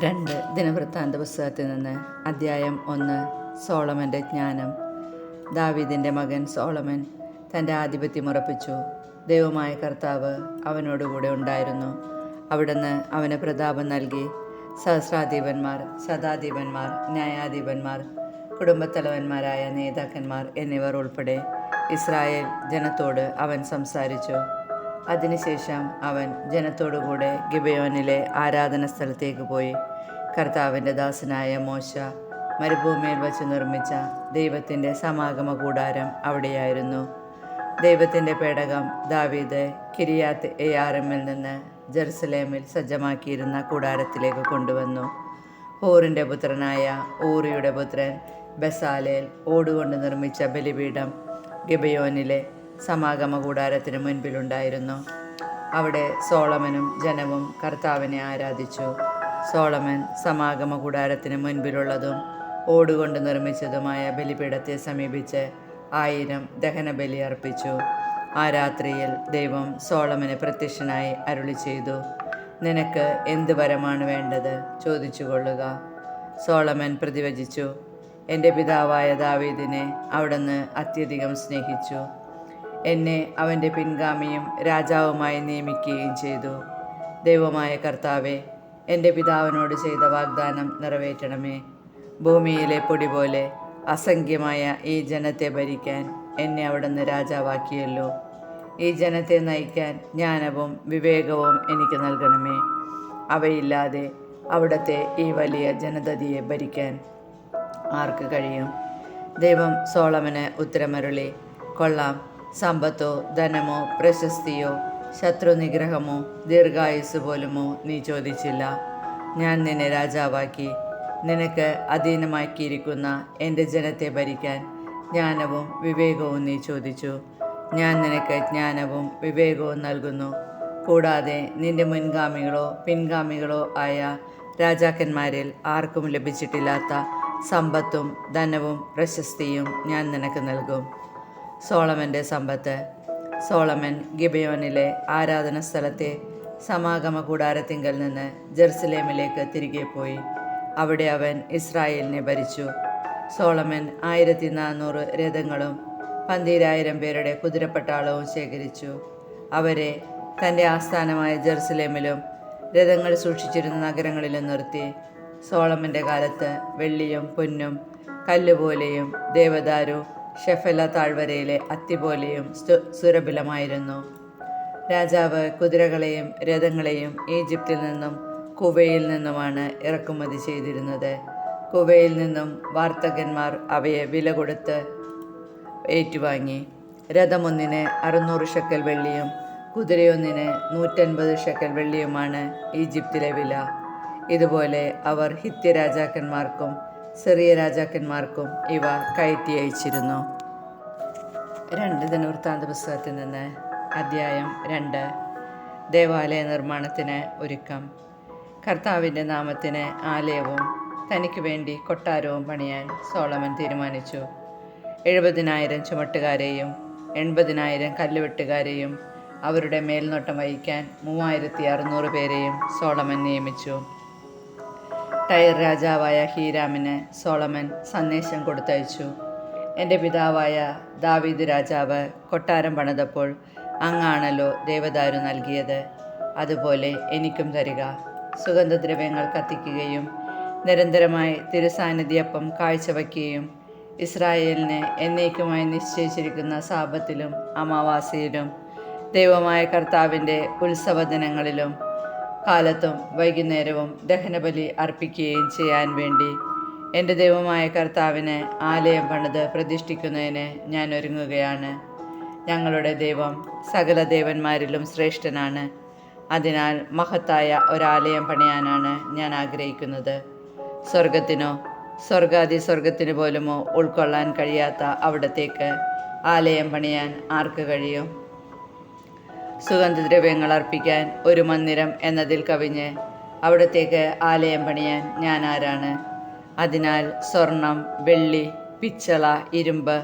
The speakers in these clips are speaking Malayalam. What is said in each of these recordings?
2 ദിനവൃത്താന്ത പുസ്തകത്തിൽ നിന്ന് അദ്ധ്യായം 1. സോളമൻ്റെ ജ്ഞാനം. ദാവീദിൻ്റെ മകൻ സോളമൻ തൻ്റെ ആധിപത്യം ഉറപ്പിച്ചു. ദൈവമായ കർത്താവ് അവനോടുകൂടെ ഉണ്ടായിരുന്നു. അവിടുന്ന് അവന് പ്രതാപം നൽകി. സഹസ്രാധിപന്മാർ, ശതാധിപന്മാർ, ന്യായാധിപന്മാർ, കുടുംബത്തലവന്മാരായ നേതാക്കന്മാർ എന്നിവർ ഉൾപ്പെടെ ഇസ്രായേൽ ജനത്തോട് അവൻ സംസാരിച്ചു. അതിനുശേഷം അവൻ ജനത്തോടുകൂടെ ഗിബെയോനിലെ ആരാധന സ്ഥലത്തേക്ക് പോയി. കർത്താവിൻ്റെ ദാസനായ മോശ മരുഭൂമിയിൽ വച്ച് നിർമ്മിച്ച ദൈവത്തിൻ്റെ സമാഗമ കൂടാരം അവിടെയായിരുന്നു. ദൈവത്തിൻ്റെ പേടകം ദാവീദ് കിരിയാത്ത് യെയാരീമിൽ നിന്ന് ജെറുസലേമിൽ സജ്ജമാക്കിയിരുന്ന കൂടാരത്തിലേക്ക് കൊണ്ടുവന്നു. ഹൂറിൻ്റെ പുത്രനായ ഊറിയുടെ പുത്രൻ ബെസാലേൽ ഓടുകൊണ്ട് നിർമ്മിച്ച ബലിപീഠം ഗിബെയോനിലെ സമാഗമ കൂടാരത്തിന് മുൻപിലുണ്ടായിരുന്നു. അവിടെ സോളമനും ജനവും കർത്താവിനെ ആരാധിച്ചു. സോളമൻ സമാഗമ കൂടാരത്തിന് മുൻപിലുള്ളതും ഓടുകൊണ്ട് നിർമ്മിച്ചതുമായ ബലിപീഠത്തെ സമീപിച്ച് 1000 ദഹനബലി അർപ്പിച്ചു. ആ രാത്രിയിൽ ദൈവം സോളമന് പ്രത്യക്ഷനായി അരുളി ചെയ്തു, നിനക്ക് എന്ത് വരമാണ് വേണ്ടത്? ചോദിച്ചു കൊള്ളുക. സോളമൻ പ്രതിവചിച്ചു, എൻ്റെ പിതാവായ ദാവീദിനെ അവിടുന്ന് അത്യധികം സ്നേഹിച്ചു. എന്നെ അവൻ്റെ പിൻഗാമിയും രാജാവുമായി നിയമിക്കുകയും ചെയ്തു. ദൈവമായ കർത്താവെ, എൻ്റെ പിതാവിനോട് ചെയ്ത വാഗ്ദാനം നിറവേറ്റണമേ. ഭൂമിയിലെ പൊടി പോലെ അസംഖ്യമായ ഈ ജനത്തെ ഭരിക്കാൻ എന്നെ അവിടുന്ന് രാജാവാക്കിയല്ലോ. ഈ ജനത്തെ നയിക്കാൻ ജ്ഞാനവും വിവേകവും എനിക്ക് നൽകണമേ. അവയില്ലാതെ അവിടുത്തെ ഈ വലിയ ജനതയെ ഭരിക്കാൻ ആർക്ക് കഴിയും? ദൈവം സോളമന് ഉത്തരമരുളി, കൊള്ളാം, സമ്പത്തോ ധനമോ പ്രശസ്തിയോ ശത്രുനിഗ്രഹമോ ദീർഘായുസ് പോലുമോ നീ ചോദിച്ചില്ല. ഞാൻ നിന്നെ രാജാവാക്കി. നിനക്ക് അധീനമാക്കിയിരിക്കുന്ന എൻ്റെ ജനത്തെ ഭരിക്കാൻ ജ്ഞാനവും വിവേകവും നീ ചോദിച്ചു. ഞാൻ നിനക്ക് ജ്ഞാനവും വിവേകവും നൽകുന്നു. കൂടാതെ നിന്റെ മുൻഗാമികളോ പിൻഗാമികളോ ആയ രാജാക്കന്മാരിൽ ആർക്കും ലഭിച്ചിട്ടില്ലാത്ത സമ്പത്തും ധനവും പ്രശസ്തിയും ഞാൻ നിനക്ക് നൽകും. സോളമൻ്റെ സമ്പത്ത്. സോളമൻ ഗിബെയോനിലെ ആരാധന സ്ഥലത്തെ സമാഗമ കൂടാരത്തിങ്കൽ നിന്ന് ജെറുസലേമിലേക്ക് തിരികെ പോയി. അവിടെ അവൻ ഇസ്രായേലിനെ ഭരിച്ചു. സോളമൻ 1400 രഥങ്ങളും 12000 പേരുടെ കുതിരപ്പട്ടാളവും ശേഖരിച്ചു. അവരെ തൻ്റെ ആസ്ഥാനമായ ജെറുസലേമിലും രഥങ്ങൾ സൂക്ഷിച്ചിരുന്ന നഗരങ്ങളിലും നിർത്തി. സോളമൻ്റെ കാലത്ത് വെള്ളിയും പൊന്നും കല്ലുപോലെയും ദേവദാരു ഷെഫല താഴ്വരയിലെ അത്തിപോലെയും സുരഭിലമായിരുന്നു. രാജാവ് കുതിരകളെയും രഥങ്ങളെയും ഈജിപ്തിൽ നിന്നും കുവയിൽ നിന്നുമാണ് ഇറക്കുമതി ചെയ്തിരുന്നത്. കുവയിൽ നിന്നും വാർത്തകന്മാർ അവയെ വില കൊടുത്ത് ഏറ്റുവാങ്ങി. രഥമൊന്നിന് 600 ഷെക്കൽ വെള്ളിയും കുതിരയൊന്നിന് 150 ഷെക്കൽ വെള്ളിയുമാണ് ഈജിപ്തിലെ വില. ഇതുപോലെ അവർ ഹിത്യ രാജാക്കന്മാർക്കും സിറിയ രാജാക്കന്മാർക്കും ഇവ കയറ്റി അയച്ചിരുന്നു. 2 ദിനവൃത്താന്ത പുസ്തകത്തിൽ നിന്ന് അദ്ധ്യായം 2. ദേവാലയ നിർമ്മാണത്തിന് ഒരുക്കം. കർത്താവിൻ്റെ നാമത്തിന് ആലയവും തനിക്ക് വേണ്ടി കൊട്ടാരവും പണിയാൻ സോളമൻ തീരുമാനിച്ചു. 70,000 ചുമട്ടുകാരെയും 80,000 കല്ലുവെട്ടുകാരെയും അവരുടെ മേൽനോട്ടം വഹിക്കാൻ 3600 പേരെയും സോളമൻ നിയമിച്ചു. ടയർ രാജാവായ ഹീരാമിന് സോളമൻ സന്ദേശം കൊടുത്തയച്ചു. എൻ്റെ പിതാവായ ദാവീദ് രാജാവ് കൊട്ടാരം പണിതപ്പോൾ അങ്ങാണല്ലോ ദേവദാരു നൽകിയത്. അതുപോലെ എനിക്കും തരിക. സുഗന്ധദ്രവ്യങ്ങൾ കത്തിക്കുകയും നിരന്തരമായി തിരുസാന്നിധ്യപ്പം കാഴ്ചവയ്ക്കുകയും ഇസ്രായേലിന് എന്നേക്കുമായി നിശ്ചയിച്ചിരിക്കുന്ന സാബത്തിലും അമാവാസിയിലും ദൈവമായ കർത്താവിൻ്റെ ഉത്സവ ദിനങ്ങളിലും കാലത്തും വൈകുന്നേരവും ദഹനബലി അർപ്പിക്കുകയും ചെയ്യാൻ വേണ്ടി എൻ്റെ ദൈവമായ കർത്താവിന് ആലയം പണിത് പ്രതിഷ്ഠിക്കുന്നതിന് ഞാൻ ഒരുങ്ങുകയാണ്. ഞങ്ങളുടെ ദൈവം സകല ദേവന്മാരിലും ശ്രേഷ്ഠനാണ്. അതിനാൽ മഹത്തായ ഒരാലയം പണിയാനാണ് ഞാൻ ആഗ്രഹിക്കുന്നത്. സ്വർഗത്തിനോ സ്വർഗാതിസ്വർഗത്തിനു പോലുമോ ഉൾക്കൊള്ളാൻ കഴിയാത്ത അവിടത്തേക്ക് ആലയം പണിയാൻ ആർക്ക് കഴിയും? സുഗന്ധദ്രവ്യങ്ങൾ അർപ്പിക്കാൻ ഒരു മന്ദിരം എന്നതിൽ കവിഞ്ഞ് അവിടത്തേക്ക് ആലയം പണിയാൻ ഞാൻ ആരാണ്? അതിനാൽ സ്വർണം, വെള്ളി, പിച്ചള, ഇരുമ്പ്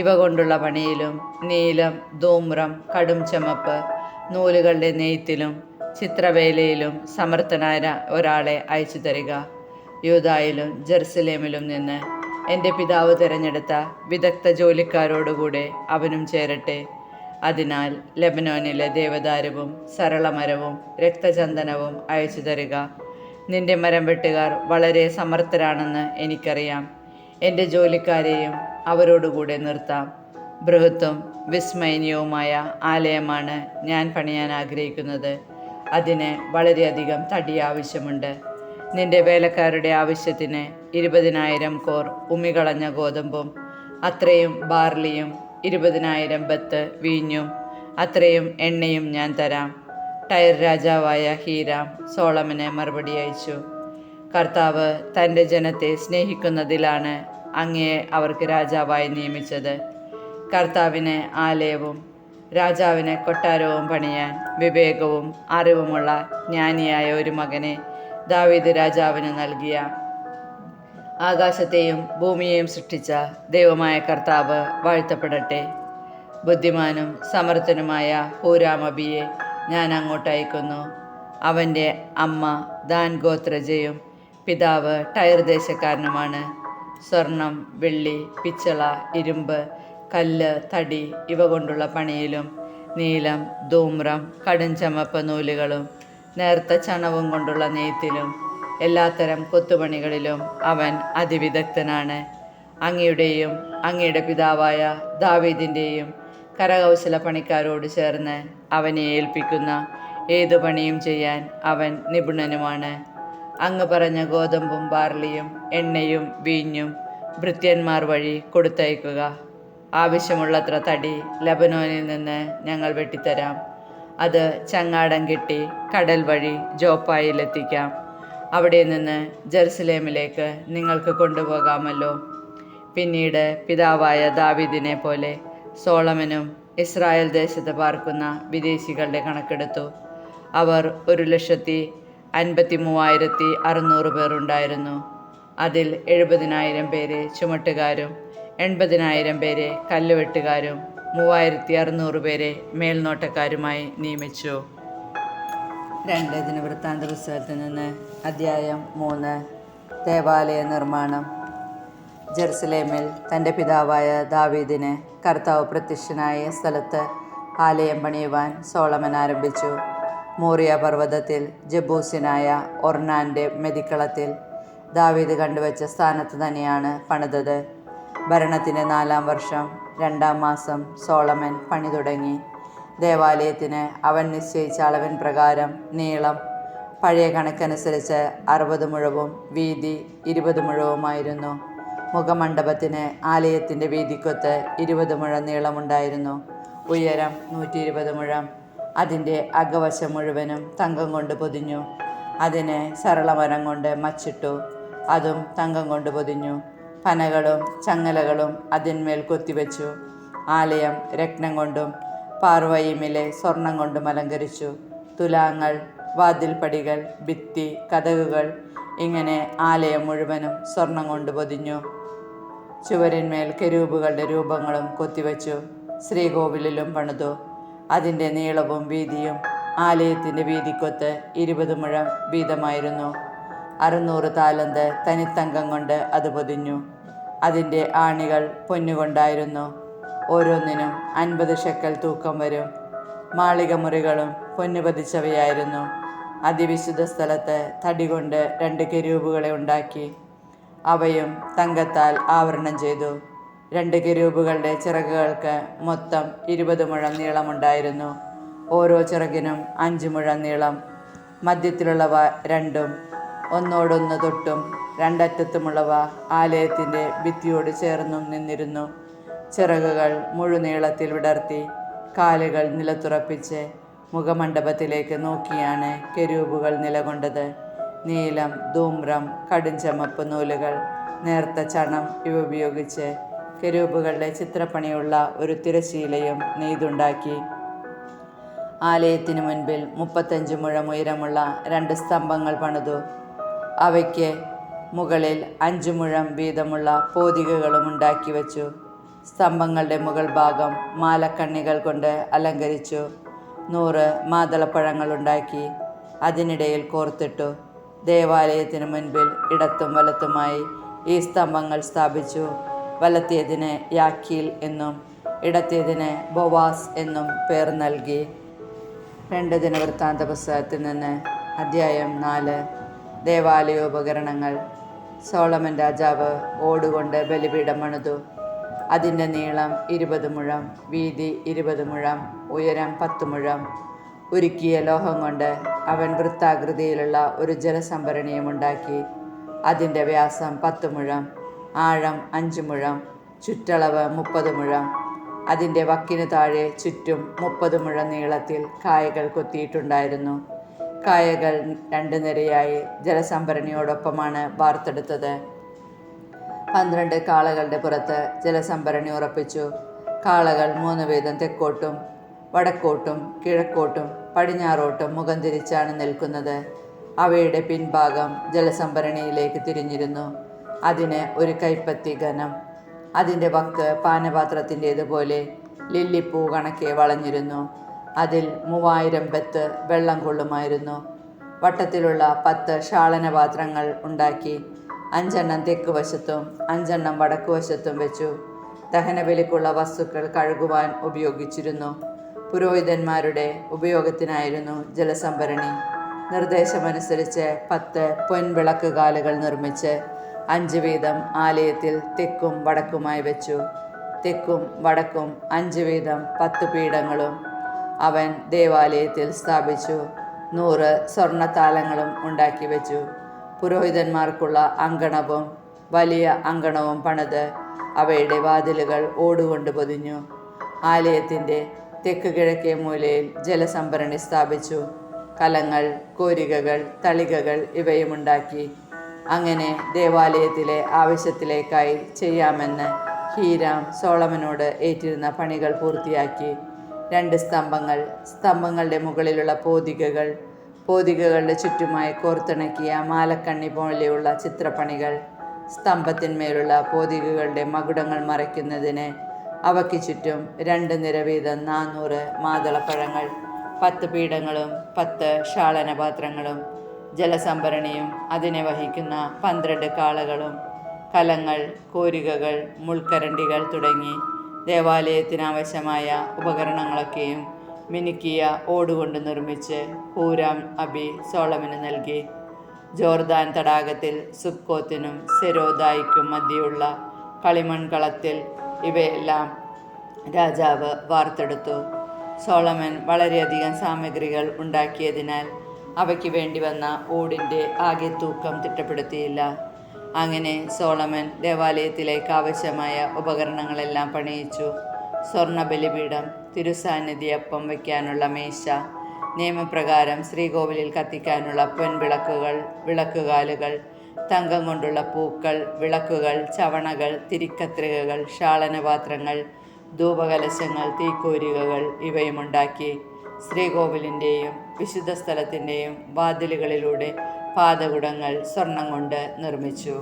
ഇവ കൊണ്ടുള്ള പണിയിലും നീലം, ധൂമ്രം, കടും ചുമപ്പ് നൂലുകളുടെ നെയ്ത്തിലും ചിത്രവേലയിലും സമർത്ഥനായ ഒരാളെ അയച്ചു തരിക. യൂദായിലും ജെറുസലേമിലും നിന്ന് എൻ്റെ പിതാവ് തിരഞ്ഞെടുത്ത വിദഗ്ധ ജോലിക്കാരോടുകൂടെ അവനും ചേരട്ടെ. അതിനാൽ ലെബനോനിലെ ദേവദാരുവും സരളമരവും രക്തചന്ദനവും അയച്ചു തരിക. നിന്റെ മരം വെട്ടുകാർ വളരെ സമർത്ഥരാണെന്ന് എനിക്കറിയാം. എൻ്റെ ജോലിക്കാരെയും അവരോടുകൂടെ നിർത്താം. ബൃഹത്തും വിസ്മയനീയവുമായ ആലയമാണ് ഞാൻ പണിയാൻ ആഗ്രഹിക്കുന്നത്. അതിന് വളരെയധികം തടി ആവശ്യമുണ്ട്. നിന്റെ വേലക്കാരുടെ ആവശ്യത്തിന് 20,000 കോർ ഉമികളഞ്ഞ ഗോതമ്പും അത്രയും ബാർലിയും 20,000 ബത്ത് വീഞ്ഞും അത്രയും എണ്ണയും ഞാൻ തരാം. ടയർ രാജാവായ ഹീരാം സോളമന് മറുപടി അയച്ചു. കർത്താവ് തൻ്റെ ജനത്തെ സ്നേഹിക്കുന്നതിലാണ് അങ്ങയെ അവർക്ക് രാജാവായി നിയമിച്ചത്. കർത്താവിന് ആലയവും രാജാവിന് കൊട്ടാരവും പണിയാൻ വിവേകവും അറിവുമുള്ള ജ്ഞാനിയായ ഒരു മകനെ ദാവീദ് രാജാവിന് നൽകിയ ആകാശത്തെയും ഭൂമിയെയും സൃഷ്ടിച്ച ദൈവമായ കർത്താവ് വാഴ്ത്തപ്പെടട്ടെ. ബുദ്ധിമാനും സമർത്ഥനുമായ ഹൂരാമബിയെ ഞാൻ അങ്ങോട്ട് അയക്കുന്നു. അവൻ്റെ അമ്മ ദാൻ ഗോത്രജയും പിതാവ് ടയർ ദേശക്കാരനുമാണ്. സ്വർണം, വെള്ളി, പിച്ചള, ഇരുമ്പ്, കല്ല്, തടി ഇവ കൊണ്ടുള്ള പണിയിലും നീലം, ധൂമ്രം, കടുംചമപ്പ് നൂലുകളും നേർത്ത ചണവും കൊണ്ടുള്ള നെയ്ത്തിലും എല്ലാത്തരം കൊത്തുപണികളിലും അവൻ അതിവിദഗ്ധനാണ്. അങ്ങയുടെയും അങ്ങയുടെ പിതാവായ ദാവീദിൻ്റെയും കരകൗശല പണിക്കാരോട് ചേർന്ന് അവനെ ഏൽപ്പിക്കുന്ന ഏതു പണിയും ചെയ്യാൻ അവൻ നിപുണനുമാണ്. അങ്ങ് പറഞ്ഞ ഗോതമ്പും ബാർലിയും എണ്ണയും വീഞ്ഞും ഭൃത്യന്മാർ വഴി കൊടുത്തയക്കുക. ആവശ്യമുള്ളത്ര തടി ലബനോനിൽ നിന്ന് ഞങ്ങൾ വെട്ടിത്തരാം. അത് ചങ്ങാടം കെട്ടി കടൽ വഴി ജോപ്പായിലെത്തിക്കാം. അവിടെ നിന്ന് ജെറുസലേമിലേക്ക് നിങ്ങൾക്ക് കൊണ്ടുപോകാമല്ലോ. പിന്നീട് പിതാവായ ദാവീദിനെ പോലെ സോളമനും ഇസ്രായേൽ ദേശത്ത് പാർക്കുന്ന വിദേശികളുടെ കണക്കെടുത്തു. അവർ 1,53,600 പേർ ഉണ്ടായിരുന്നു. അതിൽ 70,000 പേരെ ചുമട്ടുകാരും 80,000 പേരെ കല്ലുവെട്ടുകാരും 3,600 പേരെ മേൽനോട്ടക്കാരുമായി നിയമിച്ചു. 2 ദിനവൃത്താന്ത പുസ്തകത്തിൽ നിന്ന് അധ്യായം 3. ദേവാലയ നിർമ്മാണം. ജെറുസലേമിൽ തൻ്റെ പിതാവായ ദാവീദിന് കർത്താവ് പ്രത്യക്ഷനായ സ്ഥലത്ത് ആലയം പണിയുവാൻ സോളമൻ ആരംഭിച്ചു. മോറിയ പർവ്വതത്തിൽ ജബൂസ്യനായ ഒർണാൻ്റെ മെതിക്കളത്തിൽ ദാവീദ് കണ്ടുവച്ച സ്ഥാനത്ത് തന്നെയാണ് പണിതത്. ഭരണത്തിൻ്റെ 4-ാം വർഷം 2-ാം മാസം സോളമൻ പണി തുടങ്ങി. ദേവാലയത്തിന് അവൻ നിശ്ചയിച്ച അളവിൻ പ്രകാരം നീളം പഴയ കണക്കനുസരിച്ച് 60 മുഴവും വീതി 20 മുഴവുമായിരുന്നു. മുഖമണ്ഡപത്തിന് ആലയത്തിൻ്റെ വീതിക്കൊത്ത് 20 മുഴം നീളമുണ്ടായിരുന്നു. ഉയരം 120 മുഴം. അതിൻ്റെ അകവശം മുഴുവനും തങ്കം കൊണ്ട് പൊതിഞ്ഞു. അതിന് സരളമരം കൊണ്ട് മച്ചിട്ടു. അതും തങ്കം കൊണ്ട് പൊതിഞ്ഞു. പനകളും ചങ്ങലകളും അതിന്മേൽ കൊത്തിവെച്ചു. ആലയം രത്നം കൊണ്ടും പാർവയിമിലെ സ്വർണം കൊണ്ടും അലങ്കരിച്ചു. തുലാങ്ങൾ, വാതിൽപ്പടികൾ, ഭിത്തി, കതകുകൾ ഇങ്ങനെ ആലയം മുഴുവനും സ്വർണം കൊണ്ട് പൊതിഞ്ഞു. ചുവരിന്മേൽ കെരൂബുകളുടെ രൂപങ്ങളും കൊത്തിവെച്ചു. ശ്രീകോവിലിലും പണിതു. അതിൻ്റെ നീളവും വീതിയും ആലയത്തിൻ്റെ വീതിക്കൊത്ത് 20 മുഴം വീതമായിരുന്നു. 600 താലന്ത് തനിത്തങ്കം കൊണ്ട് അത് പൊതിഞ്ഞു. അതിൻ്റെ ആണികൾ പൊന്നുകൊണ്ടായിരുന്നു. ഓരോന്നിനും 50 ഷെക്കൽ തൂക്കം വരും. മാളിക മുറികളും പൊന്നു പതിച്ചവയായിരുന്നു. അതിവിശുദ്ധ സ്ഥലത്ത് തടി കൊണ്ട് 2 കെരൂബുകളെ ഉണ്ടാക്കി. അവയും തങ്കത്താൽ ആവരണം ചെയ്തു. 2 കെരൂബുകളുടെ ചിറകുകൾക്ക് മൊത്തം 20 മുഴം നീളമുണ്ടായിരുന്നു. ഓരോ ചിറകിനും 5 മുഴം നീളം. മധ്യത്തിലുള്ളവ രണ്ടും ഒന്നോടൊന്ന് തൊട്ടും രണ്ടറ്റത്തുമുള്ളവ ആലയത്തിൻ്റെ ഭിത്തിയോട് ചേർന്നും നിന്നിരുന്നു. ചിറകുകൾ മുഴുനീളത്തിൽ വിടർത്തി കാലുകൾ നിലത്തുറപ്പിച്ച് മുഖമണ്ഡപത്തിലേക്ക് നോക്കിയാണ് കെരൂബുകൾ നിലകൊണ്ടത്. നീലം, ധൂമ്രം, കടുംചമപ്പ് നൂലുകൾ, നേർത്ത ചണം ഇവ ഉപയോഗിച്ച് കെരൂബുകളുടെ ചിത്രപ്പണിയുള്ള ഒരു തിരശീലയും നെയ്തുണ്ടാക്കി. ആലയത്തിനു മുൻപിൽ 35 മുഴം ഉയരമുള്ള 2 സ്തംഭങ്ങൾ പണിതു. അവയ്ക്ക് മുകളിൽ 5 മുഴം വീതമുള്ള പോതികകളും ഉണ്ടാക്കി വച്ചു. സ്തംഭങ്ങളുടെ മുകൾ ഭാഗം മാലക്കണ്ണികൾ കൊണ്ട് അലങ്കരിച്ചു. 100 മാതളപ്പഴങ്ങൾ ഉണ്ടാക്കി. അതിനിടയിൽ കോർത്തിട്ടു. ദേവാലയത്തിന് മുൻപിൽ ഇടത്തും വലത്തുമായി ഈ സ്തംഭങ്ങൾ സ്ഥാപിച്ചു. വലത്തേതിന് യാക്കീൽ എന്നും ഇടത്തേതിന് ബോവാസ് എന്നും പേർ നൽകി. 2 ദിനവൃത്താന്ത പുസ്തകത്തിൽ നിന്ന് അധ്യായം 4. ദേവാലയോപകരണങ്ങൾ. സോളമൻ രാജാവ് ഓടുകൊണ്ട് ബലിപീഠം പണിതു. അതിൻ്റെ നീളം 20 മുഴം, വീതി 20 മുഴം, ഉയരം 10 മുഴം. ഉരുക്കിയ ലോഹം കൊണ്ട് അവൻ വൃത്താകൃതിയിലുള്ള ഒരു ജലസംഭരണിയും ഉണ്ടാക്കി. അതിൻ്റെ വ്യാസം 10 മുഴം, ആഴം 5 മുഴം, ചുറ്റളവ് 30 മുഴം. അതിൻ്റെ വക്കിനു താഴെ ചുറ്റും 30 മുഴം നീളത്തിൽ കായകൾ കൊത്തിയിട്ടുണ്ടായിരുന്നു. കായകൾ 2 നിരയായി ജലസംഭരണിയോടൊപ്പമാണ് വാർത്തെടുത്തത്. 12 കാളകളുടെ പുറത്ത് ജലസംഭരണി ഉറപ്പിച്ചു. കാളകൾ 3 വീതം തെക്കോട്ടും വടക്കോട്ടും കിഴക്കോട്ടും പടിഞ്ഞാറോട്ടും മുഖം തിരിച്ചാണ് നിൽക്കുന്നത്. അവയുടെ പിൻഭാഗം ജലസംഭരണിയിലേക്ക് തിരിഞ്ഞിരുന്നു. അതിന് ഒരു കൈപ്പത്തി ഘനം. അതിൻ്റെ വക്ക് പാനപാത്രത്തിൻ്റേതുപോലെ ലില്ലിപ്പൂ കണക്കെ വളഞ്ഞിരുന്നു. അതിൽ 3000 ബത്ത് വെള്ളം കൊള്ളുമായിരുന്നു. വട്ടത്തിലുള്ള 10 ഷാളനപാത്രങ്ങൾ ഉണ്ടാക്കി. 5 തെക്ക് വശത്തും 5 വടക്കുവശത്തും വെച്ചു. ദഹനബലിക്കുള്ള വസ്തുക്കൾ കഴുകുവാൻ ഉപയോഗിച്ചിരുന്നു. പുരോഹിതന്മാരുടെ ഉപയോഗത്തിനായിരുന്നു ജലസംഭരണി. നിർദ്ദേശമനുസരിച്ച് 10 പൊൻവിളക്കുകാലുകൾ നിർമ്മിച്ച് 5 വീതം ആലയത്തിൽ തെക്കും വടക്കുമായി വെച്ചു. തെക്കും വടക്കും 5 വീതം 10 പീഠങ്ങളും അവൻ ദേവാലയത്തിൽ സ്ഥാപിച്ചു. 100 സ്വർണ്ണത്താലങ്ങളും ഉണ്ടാക്കി വെച്ചു. പുരോഹിതന്മാർക്കുള്ള അങ്കണവും വലിയ അങ്കണവും പണിത് അവയുടെ വാതിലുകൾ ഓടുകൊണ്ട് പൊതിഞ്ഞു. ആലയത്തിൻ്റെ തെക്ക് കിഴക്കേ മൂലയിൽ ജലസംഭരണി സ്ഥാപിച്ചു. കലങ്ങൾ, കോരികകൾ, തളികകൾ ഇവയുമുണ്ടാക്കി. അങ്ങനെ ദേവാലയത്തിലെ ആവശ്യത്തിലേക്കായി ചെയ്യാമെന്ന് ഹീരാം സോളമനോട് ഏറ്റിരുന്ന പണികൾ പൂർത്തിയാക്കി. 2 സ്തംഭങ്ങൾ, സ്തംഭങ്ങളുടെ മുകളിലുള്ള പോതികകൾ, പോതികകളുടെ ചുറ്റുമായി കോർത്തിണക്കിയ മാലക്കണ്ണി പോലെയുള്ള ചിത്രപ്പണികൾ, സ്തംഭത്തിന്മേലുള്ള പോതികകളുടെ മകുടങ്ങൾ മറയ്ക്കുന്നതിന് അവയ്ക്ക് ചുറ്റും 2 നിര വീതം 400 മാതളപ്പഴങ്ങൾ, 10 പീഠങ്ങളും 10 ഷാളനപാത്രങ്ങളും, ജലസംഭരണിയും അതിനെ വഹിക്കുന്ന 12 കാളകളും, കലങ്ങൾ, കോരികകൾ, മുൾക്കരണ്ടികൾ തുടങ്ങി ദേവാലയത്തിനാവശ്യമായ ഉപകരണങ്ങളൊക്കെയും മിനുക്കിയ ഓടുകൊണ്ട് നിർമ്മിച്ച് ഹൂരാം അബി സോളമന് നൽകി. ജോർദാൻ തടാകത്തിൽ സുക്കോത്തിനും സെരോദായിക്കും മധ്യയുള്ള കളിമൺകളത്തിൽ ഇവയെല്ലാം രാജാവ് വാർത്തെടുത്തു. സോളമൻ വളരെയധികം സാമഗ്രികൾ ഉണ്ടാക്കിയതിനാൽ അവയ്ക്ക് വേണ്ടി വന്ന ഓടിൻ്റെ ആകെ തൂക്കം തിട്ടപ്പെടുത്തിയില്ല. അങ്ങനെ സോളമൻ ദേവാലയത്തിലേക്ക് ആവശ്യമായ ഉപകരണങ്ങളെല്ലാം പണിയിച്ചു. സ്വർണ്ണ ബലിപീഠം, തിരുസാന്നിധ്യപ്പം വയ്ക്കാനുള്ള മേശ, നിയമപ്രകാരം ശ്രീകോവിലിൽ കത്തിക്കാനുള്ള പൊൻവിളക്കുകൾ, വിളക്കുകാലുകൾ, തങ്കം കൊണ്ടുള്ള പൂക്കൾ, വിളക്കുകൾ, ചവണകൾ, തിരിക്കത്രികകൾ, ഷാളനപാത്രങ്ങൾ, ധൂപകലശങ്ങൾ, തീക്കോരികകൾ ഇവയുമുണ്ടാക്കി. ശ്രീകോവിലിൻ്റെയും വിശുദ്ധ സ്ഥലത്തിൻ്റെയും വാതിലുകളിലൂടെ പാദകുടങ്ങൾ സ്വർണം കൊണ്ട് നിർമ്മിച്ചു.